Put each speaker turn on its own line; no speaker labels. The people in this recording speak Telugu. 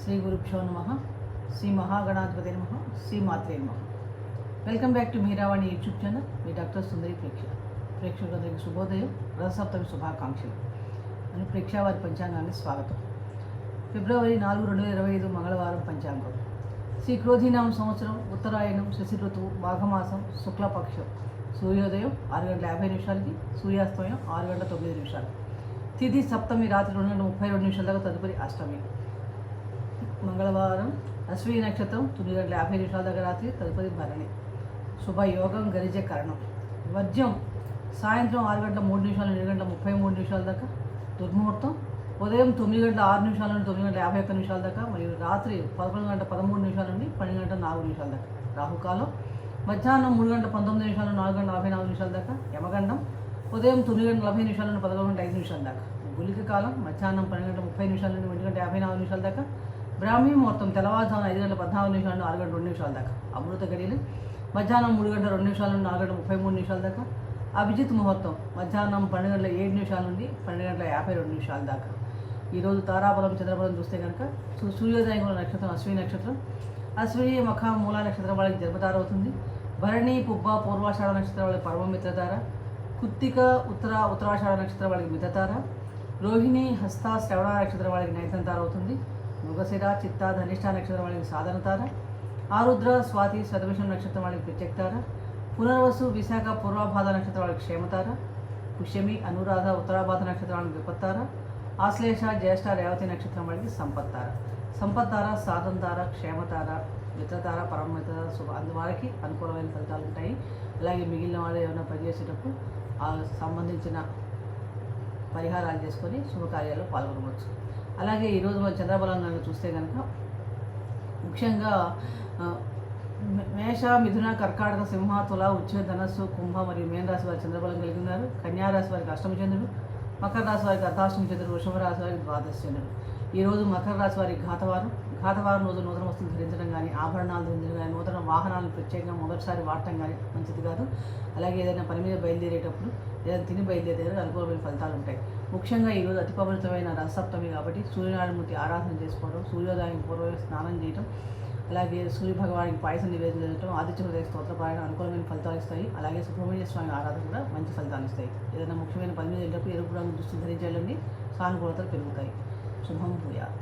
శ్రీ గురుభ్యో నమః. శ్రీ మహాగణాధిపతి నమః. శ్రీ మాత్రే నమః. Welcome back to Meeravani YouTube channel. మీ డాక్టర్ సుందరి ప్రేక్షకులందరికీ శుభోదయం, రథసప్తమి శుభాకాంక్షలు అని ప్రేక్షావారి పంచాంగానికి స్వాగతం. ఫిబ్రవరి 4, 2025 మంగళవారం పంచాంగం. శ్రీ క్రోధీనామ సంవత్సరం, ఉత్తరాయణం, శశి ఋతువు, మాఘమాసం, శుక్లపక్షం. సూర్యోదయం 6:50 సూర్యాస్తమయం 6:09. తిథి సప్తమి రాత్రి 2:32 దాకా, తదుపరి అష్టమి. మంగళవారం అశ్విని నక్షత్రం 9:50 దాకా రాత్రి, తదుపరి భరణి. శుభయోగం గరిజ కరణం. వర్జ్యం సాయంత్రం 6:03 7:33 దాకా. దుర్ముహూర్తం ఉదయం 9:06 నుండి 9:51 దాకా, మరియు రాత్రి 11:13 నుండి 12:04 దాకా. రాహుకాలం మధ్యాహ్నం 3:19 నుండి 4:44 దాకా. యమగండం ఉదయం 9:40 నుండి 11:05 దాకా. గుళిక కాలం మధ్యాహ్నం 12:30 నుండి 1:54 దాకా. బ్రాహ్మీ ముహూర్తం తెల్లవారుజామున 5:14 నుండి 6:02 దాకా. అమృత గడియలు మధ్యాహ్నం 3:02 నుండి 4:33 దాకా. అభిజిత్ ముహూర్తం మధ్యాహ్నం 12:07 నుండి 12:52 దాకా. ఈరోజు తారాబలం చంద్రబలం చూస్తే కనుక సూర్యోదయం నక్షత్రం అశ్విని నక్షత్రం. అశ్విని మఖ మూల నక్షత్రం వాళ్ళకి జన్మతార అవుతుంది. భరణి పుబ్బ పూర్వాషాఢ నక్షత్రం వాళ్ళకి పరమమిత్రతార. కుత్తిక ఉత్తరాషాఢ నక్షత్రం వాళ్ళకి మిత్రతార. రోహిణి హస్త శ్రవణ నక్షత్రం వాళ్ళకి నైతంతార అవుతుంది. మృగశిర చిత్త ధనిష్ట నక్షత్రం వాళ్ళకి సాధనతార. ఆరుద్ర స్వాతి శతభిషం నక్షత్రం వాళ్ళకి ప్రత్యక్తార. పునర్వసు విశాఖ పూర్వభాద నక్షత్రం వాళ్ళకి క్షేమతార. పుష్యమి అనురాధ ఉత్తరాభాద నక్షత్రం వాళ్ళకి విపత్తార. ఆశ్లేష జ్యేష్ఠ రేవతి నక్షత్రం వాళ్ళకి సంపత్తార. సంపత్తార, సాధనతార, క్షేమతార, మిత్రతార, పరమమిత్రతార శుభ వారికి అనుకూలమైన ఫలితాలు ఉంటాయి. అలాగే మిగిలిన వాళ్ళు ఏమైనా పనిచేసేటప్పుడు సంబంధించిన పరిహారాలు చేసుకొని శుభకార్యాల్లో పాల్గొనవచ్చు. అలాగే ఈరోజు మన చంద్రబలం కనుక చూస్తే కనుక ముఖ్యంగా మేష, మిథున, కర్కాటక, సింహ, తుల, వృశ్చిక, ధనస్సు, కుంభ మరియు మీన రాశి వారి చంద్రబలం కలిగి ఉన్నారు. కన్యా రాశి వారికి అష్టమ చంద్రుడు, మకర రాశి వారికి అర్ధాష్టమి చంద్రుడు, వృషభ రాశి వారికి ద్వాదశ చంద్రుడు. ఈరోజు మకర రాశి వారికి ఘాతవారం రోజు నూతన వస్తువులు ధరించడం కానీ, ఆభరణాలు ధరించడం కానీ, నూతన వాహనాలను ప్రత్యేకంగా మొదటిసారి వాడటం కానీ మంచిది కాదు. అలాగే ఏదైనా పని మీద బయలుదేరేటప్పుడు ఏదైనా తిని బయలుదేరే అనుకూలమైన ఫలితాలు ఉంటాయి. ముఖ్యంగా ఈరోజు అతి పవిత్రమైన రథసప్తమి కాబట్టి సూర్యనారాయణమూర్తి ఆరాధన చేసుకోవడం, సూర్యోదయం పూర్వ స్నానం చేయడం, అలాగే సూర్య భగవానికి పాయసం నివేదించడం, ఆదిత్య హృదయ స్తోత్రపారాయణ అనుకూలమైన ఫలితాలు ఇస్తాయి. అలాగే సుబ్రహ్మణ్య స్వామి ఆరాధన కూడా మంచి ఫలితాలు ఇస్తాయి. ఏదైనా ముఖ్యమైన పని మీద వెళ్ళేటప్పుడు ఎరుపు రంగు దుస్తులు ధరించాలండి, సానుకూలతలు పెరుగుతాయి. శుభం భూయాత్.